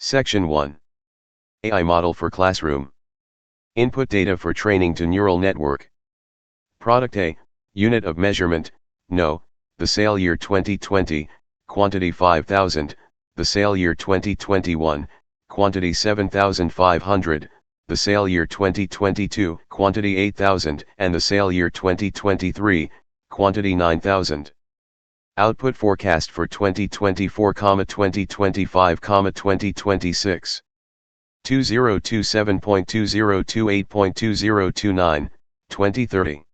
Section 1. AI model for classroom. Input data for training to neural network. Product A, unit of measurement, no, the sale year 2020, quantity 5,000, the sale year 2021, quantity 7,500, the sale year 2022, quantity 8,000, and the sale year 2023, quantity 9,000. Output forecast for 2024, 2025, 2026. 2027.2028.2029, 2030.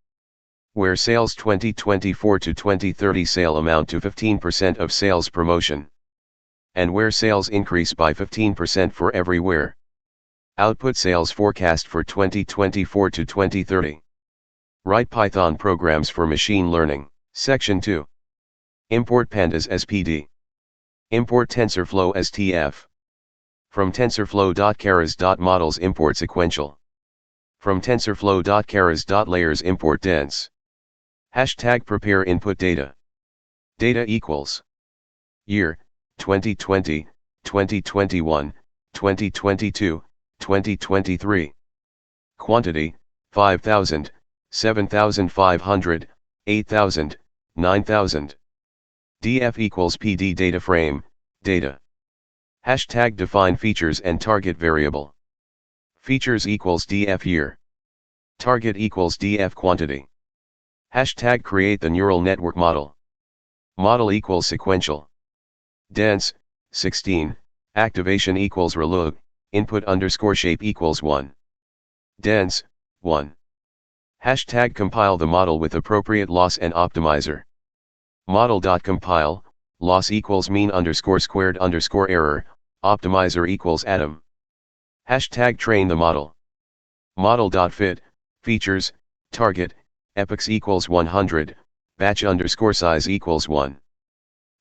Where sales 2024 to 2030 sale amount to 15% of sales promotion. And where sales increase by 15% for every where. Output sales forecast for 2024 to 2030. Write Python programs for machine learning. Section 2. Import pandas SPD. Import TensorFlow STF. From TensorFlow.keras.models import sequential. From TensorFlow.keras.layers import dense. Hashtag prepare input data. Data equals. Year, 2020, 2021, 2022, 2023. Quantity, 5,000, 7,500, 8,000, 9,000. df equals pd data frame, data. Hashtag define features and target variable. Features equals df year. Target equals df quantity. Hashtag create the neural network model. Model equals sequential. Dense, 16, activation equals relug, input underscore shape equals 1. Dense, 1. Hashtag compile the model with appropriate loss and optimizer. Model.compile, loss equals mean underscore squared underscore error, optimizer equals atom. Hashtag train the model. Model.fit, features, target, epochs equals 100, batch underscore size equals 1.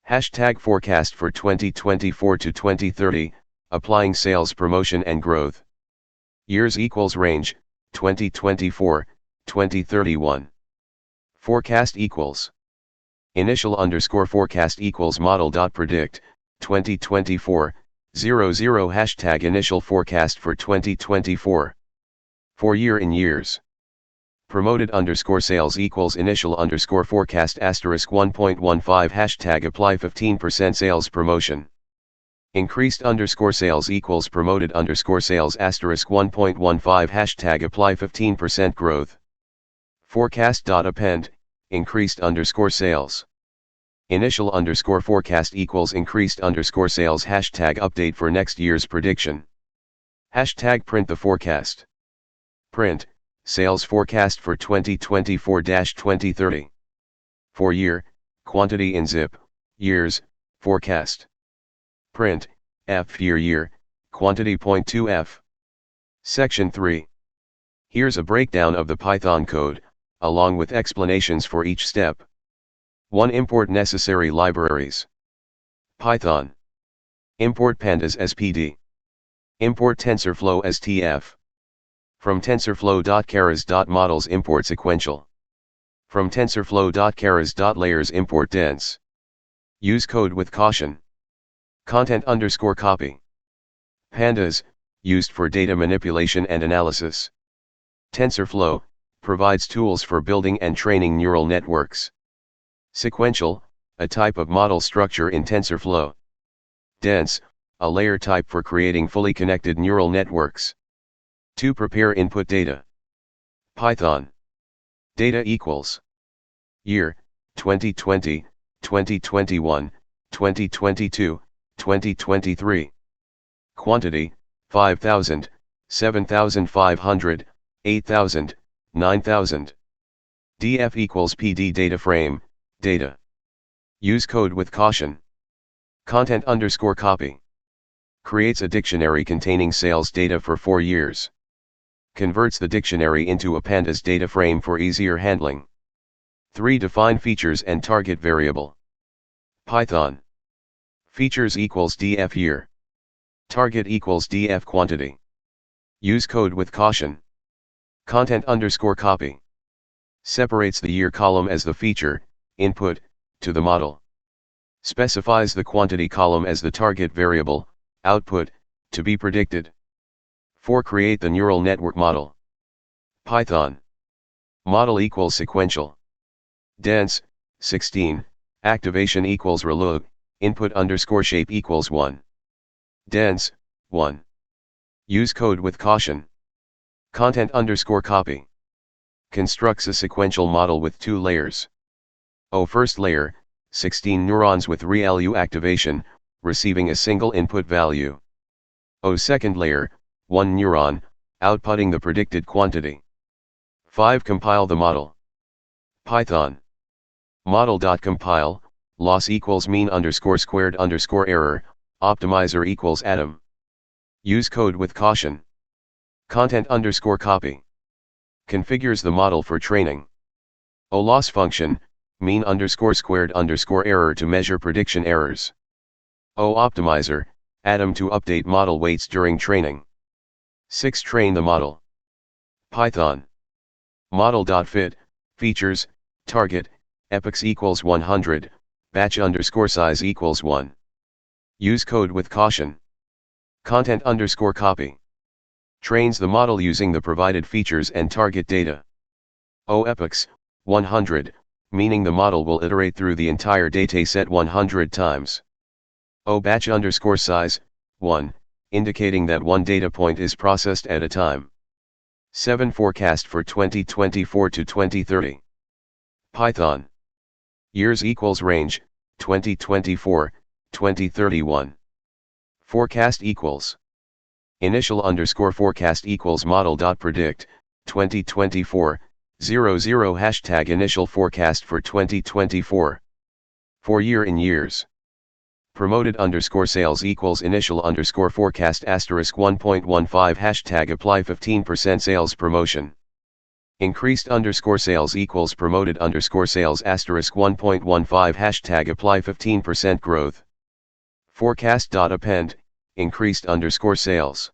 Hashtag forecast for 2024 to 2030, applying sales promotion and growth. Years equals range, 2024, 2031. Forecast equals. Initial underscore forecast equals model.predict, 2024, 00 hashtag initial forecast for 2024. For year in years. Promoted underscore sales equals initial underscore forecast asterisk 1.15 hashtag apply 15% sales promotion. Increased underscore sales equals promoted underscore sales asterisk 1.15 hashtag apply 15% growth. Forecast.append, increased underscore sales. Initial underscore forecast equals increased underscore sales hashtag update for next year's prediction. Hashtag print the forecast. Print, sales forecast for 2024-2030. For year, quantity in zip, years, forecast. Print, f year, quantity .2 f. Section 3. Here's a breakdown of the Python code, along with explanations for each step. 1. Import necessary libraries. Python. Import pandas SPD. Import TensorFlow STF. From TensorFlow.keras.models import sequential. From TensorFlow.keras.layers import dense. Use code with caution. Content underscore copy. Pandas, used for data manipulation and analysis. TensorFlow, provides tools for building and training neural networks. Sequential, a type of model structure in TensorFlow. Dense, a layer type for creating fully connected neural networks. To prepare input data. Python. Data equals. Year, 2020, 2021, 2022, 2023. Quantity, 5,000, 7,500, 8,000, 9,000. df equals pd data frame, data. Use code with caution. Content underscore copy. Creates a dictionary containing sales data for 4 years. Converts the dictionary into a pandas data frame for easier handling. 3. Define features and target variable. Python. Features equals df year. Target equals df quantity. Use code with caution. Content underscore copy. Separates the year column as the feature, input, to the model. Specifies the quantity column as the target variable, output, To be predicted. 4. Create the neural network model. Python. Model equals sequential. Dense, 16, activation equals ReLU, input underscore shape equals 1. Dense, 1. Use code with caution. Content underscore copy. Constructs a sequential model with 2 layers. First layer, 16 neurons with ReLU activation, receiving a single input value. Second layer, 1 neuron, outputting the predicted quantity. 5. Compile the model. Python. Model.compile, loss equals mean underscore squared underscore error, optimizer equals atom. Use code with caution. Content underscore copy. Configures the model for training. Loss function, mean underscore squared underscore error to measure prediction errors. Optimizer, atom to update model weights during training. 6. Train the model. Python. Model.fit, features, target, epochs equals 100, batch underscore size equals 1. Use code with caution. Content underscore copy. Trains the model using the provided features and target data. Epochs, 100, meaning the model will iterate through the entire dataset 100 times. Batch underscore size, 1, indicating that one data point is processed at a time. 7. Forecast for 2024 to 2030. Python. Years equals range, 2024, 2031. Forecast equals. Initial underscore forecast equals model.predict, 2024, 00 hashtag initial forecast for 2024. For year in years. Promoted underscore sales equals initial underscore forecast asterisk 1.15 hashtag apply 15% sales promotion. Increased underscore sales equals promoted underscore sales asterisk 1.15 hashtag apply 15% growth. Forecast.append, increased underscore sales.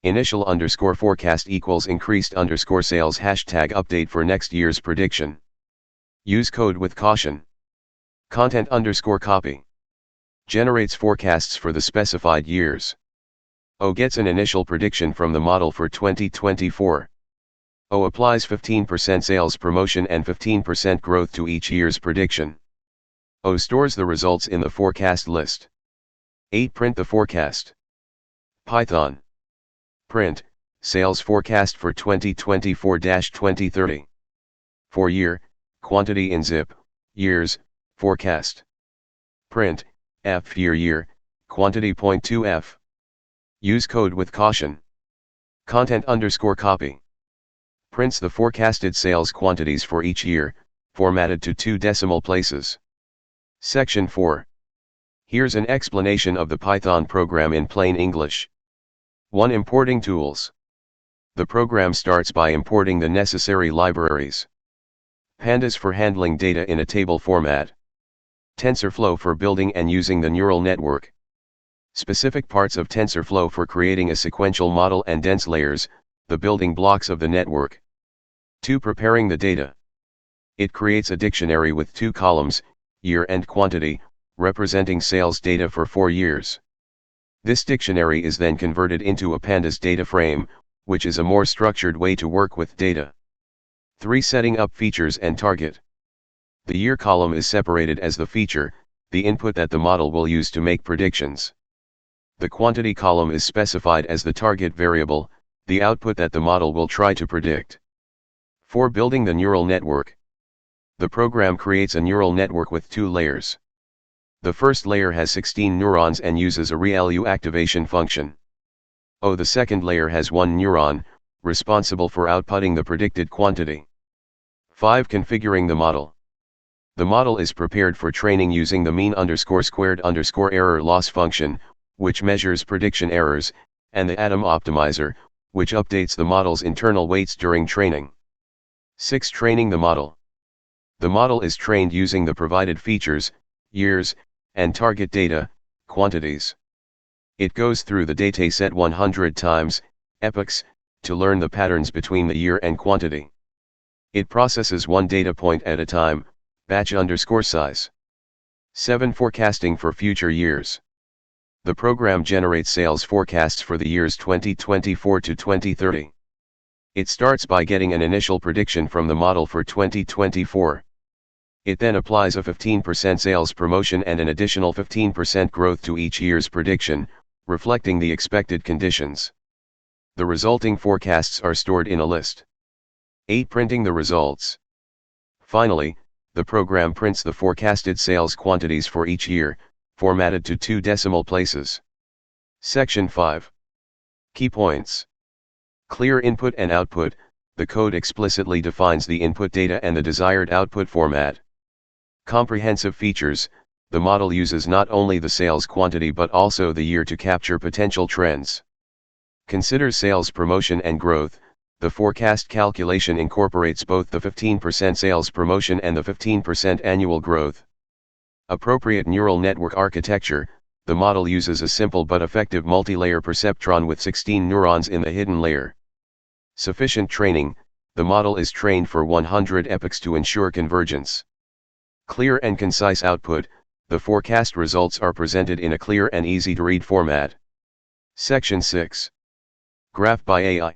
Initial underscore forecast equals increased underscore sales hashtag update for next year's prediction. Use code with caution. Content underscore copy. Generates forecasts for the specified years. Gets an initial prediction from the model for 2024. Applies 15% sales promotion and 15% growth to each year's prediction. Stores the results in the forecast list. 8. Print the forecast. Python. Print, sales forecast for 2024-2030. For year, quantity in zip, years, forecast. Print, F year, quantity .2f. Use code with caution. Content underscore copy. Prints the forecasted sales quantities for each year, formatted to 2 decimal places. Section 4. Here's an explanation of the Python program in plain English. 1. Importing tools. The program starts by importing the necessary libraries. Pandas for handling data in a table format. TensorFlow for building and using the neural network. Specific parts of TensorFlow for creating a sequential model and dense layers, the building blocks of the network. 2. Preparing the data. It creates a dictionary with 2 columns, year and quantity, representing sales data for 4 years. This dictionary is then converted into a pandas data frame, which is a more structured way to work with data. 3. Setting up features and target. The year column is separated as the feature, the input that the model will use to make predictions. The quantity column is specified as the target variable, the output that the model will try to predict. 4. Building the neural network. The program creates a neural network with 2 layers. The first layer has 16 neurons and uses a ReLU activation function. The second layer has 1 neuron, responsible for outputting the predicted quantity. 5. Configuring the model. The model is prepared for training using the mean underscore squared underscore error loss function, which measures prediction errors, and the atom optimizer, which updates the model's internal weights during training. 6. Training the model. The model is trained using the provided features, years, and target data, quantities. It goes through the dataset 100 times, epochs, to learn the patterns between the year and quantity. It processes one data point at a time, batch underscore size. 7. Forecasting for future years. The program generates sales forecasts for the years 2024 to 2030. It starts by getting an initial prediction from the model for 2024. It then applies a 15% sales promotion and an additional 15% growth to each year's prediction, reflecting the expected conditions. The resulting forecasts are stored in a list. 8. Printing the results. Finally, the program prints the forecasted sales quantities for each year, formatted to 2 decimal places. Section 5. Key points. Clear input and output. The code explicitly defines the input data and the desired output format. Comprehensive features. The model uses not only the sales quantity but also the year to capture potential trends. Considers sales promotion and growth. The forecast calculation incorporates both the 15% sales promotion and the 15% annual growth. Appropriate neural network architecture. The model uses a simple but effective multi-layer perceptron with 16 neurons in the hidden layer. Sufficient training. The model is trained for 100 epochs to ensure convergence. Clear and concise output. The forecast results are presented in a clear and easy-to-read format. Section 6. Graph by AI.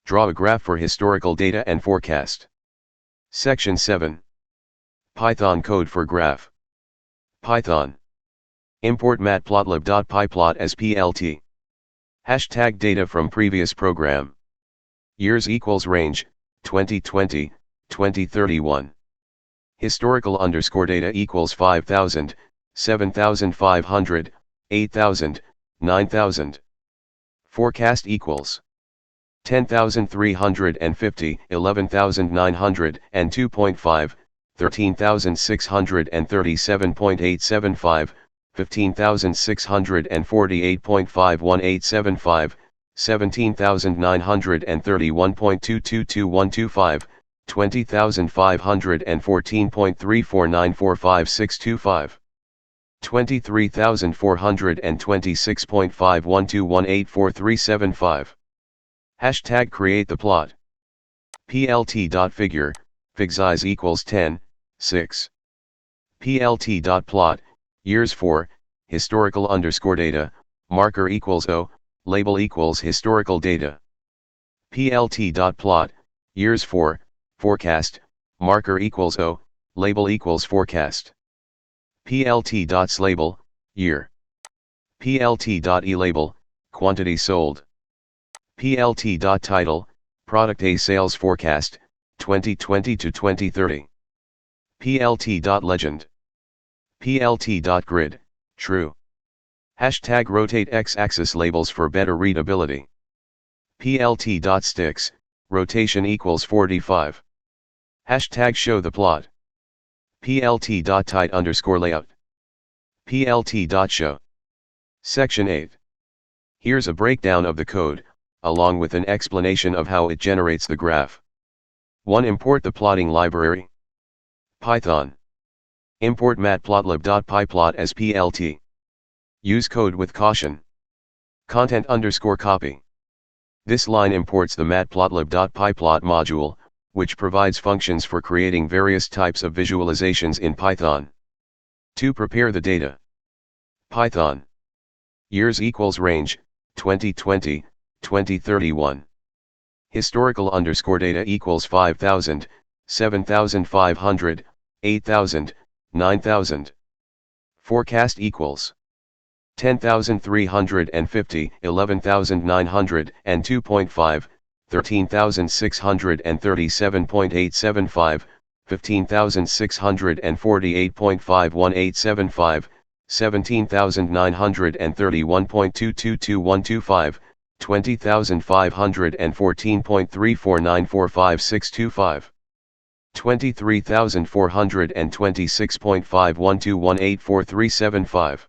Draw a graph for historical data and forecast. Section 7. Python code for graph. Python. Import matplotlib.pyplot as plt. Hashtag data from previous program. Years equals range, 2020, 2031. Historical underscore data equals 5,000, 7,500, 8,000, 9,000. Forecast equals 10,350, 11,900, and 2.5, 13,637.875, 15,648.51875, 17,931.222125, 20,514.3494565, 23,426.512184375. Hashtag create the plot. plt.figure, fig size equals 10, 6. plt.plot, years for, historical underscore data, marker equals O, label equals historical data. plt.plot, years for, forecast, marker equals O, label equals forecast. plt.slabel, year. plt.elabel, quantity sold. plt.title, product A sales forecast, 2020 to 2030. plt.legend. plt.grid, true. Hashtag rotate x-axis labels for better readability. plt.sticks, rotation equals 45. Hashtag show the plot. plt.tight underscore layout. plt.show. Section 8. Here's a breakdown of the code, along with an explanation of how it generates the graph. 1. Import the plotting library. Python. Import matplotlib.pyplot as plt. Use code with caution. Content underscore copy. This line imports the matplotlib.pyplot module, which provides functions for creating various types of visualizations in Python. 2. Prepare the data. Python. Years equals range, 2020, 2031. Historical underscore data equals 5,000, 7,500, 8,000, 9,000. Forecast equals 10,350, 11,900, and 2.5, 13,637.875, 15,648.51875, 17,931.222125, 20,514.3494565, 23,426.512184375.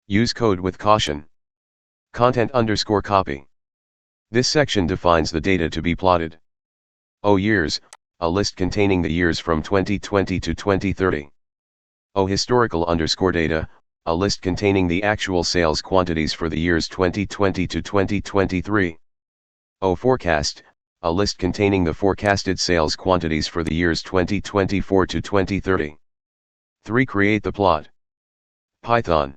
Use code with caution. Content underscore copy. This section defines the data to be plotted. O years, a list containing the years from 2020 to 2030. O historical underscore data, a list containing the actual sales quantities for the years 2020 to 2023. O forecast, a list containing the forecasted sales quantities for the years 2024 to 2030. 3. Create the plot. Python.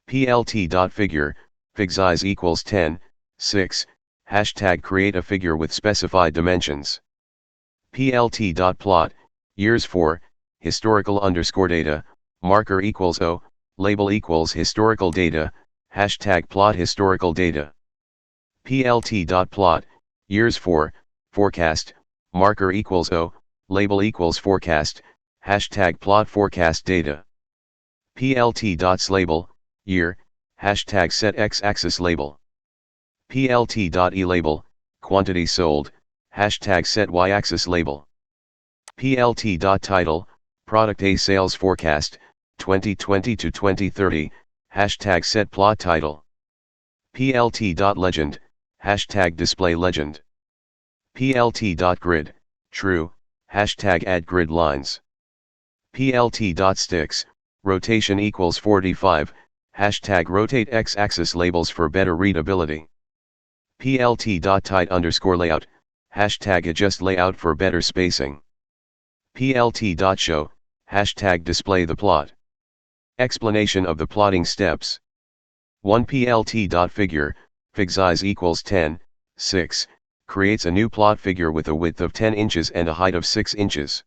plt.figure, fig size equals 10, 6, hashtag create a figure with specified dimensions. plt.plot, years for, historical underscore data, marker equals O, label equals historical data, hashtag plot historical data. plt.plot, years for, forecast, marker equals O, label equals forecast, hashtag plot forecast data. plt.slabel, year, hashtag set x-axis label. plt.elabel, quantity sold, hashtag set y-axis label. plt.title, product A sales forecast, 2020 to 2030, hashtag set plot title. plt.legend, hashtag display legend. plt.grid, true, hashtag add grid lines. plt.sticks, rotation equals 45, hashtag rotate x-axis labels for better readability. plt.tight underscore layout, hashtag adjust layout for better spacing. plt.show, hashtag display the plot. Explanation of the plotting steps. 1 plt.figure, fig size equals 10, 6, creates a new plot figure with a width of 10 inches and a height of 6 inches.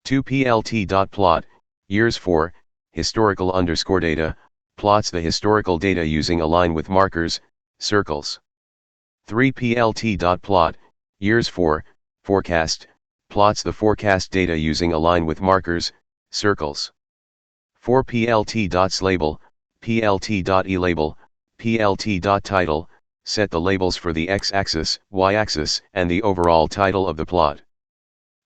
2 plt.plot, years for, historical underscore data, plots the historical data using a line with markers, circles. 3 plt.plot, years for, forecast, plots the forecast data using a line with markers, circles. 4 plt.slabel, plt.elabel, plt.title, set the labels for the x-axis, y-axis, and the overall title of the plot.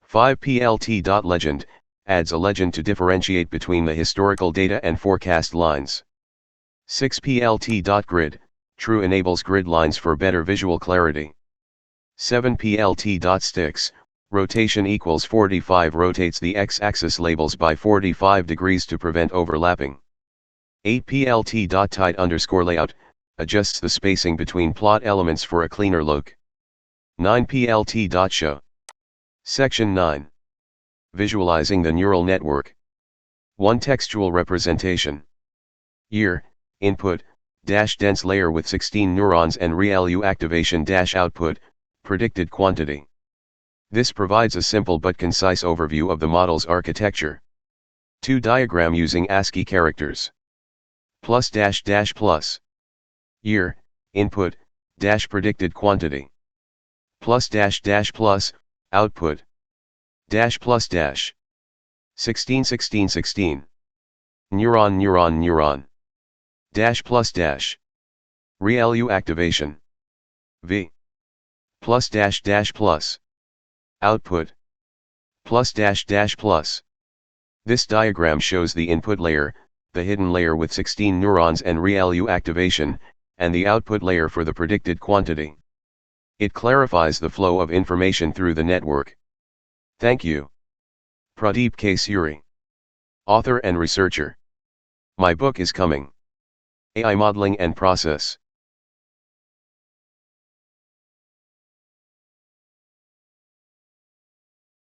5 plt.legend, adds a legend to differentiate between the historical data and forecast lines. 6 plt.grid, true enables grid lines for better visual clarity. 7 plt.sticks, rotation equals 45 rotates the x-axis labels by 45 degrees to prevent overlapping. 8 plt.tight underscore layout, adjusts the spacing between plot elements for a cleaner look. 9 plt.show. Section 9. Visualizing the neural network. 1 textual representation. Year, input, dash dense layer with 16 neurons and ReLU activation dash output, predicted quantity. This provides a simple but concise overview of the model's architecture. 2 diagram using ASCII characters. Plus dash dash plus. Year, input, dash predicted quantity. Plus dash dash plus, output. Dash plus dash. 16 16 16. Neuron neuron neuron. Dash plus dash. ReLU activation. V. Plus dash dash plus. Output. Plus dash dash plus. This diagram shows the input layer, the hidden layer with 16 neurons and ReLU activation, and the output layer for the predicted quantity. It clarifies the flow of information through the network. Thank you. Pradeep K. Suri. Author and researcher. My book is coming. AI Modeling and Process.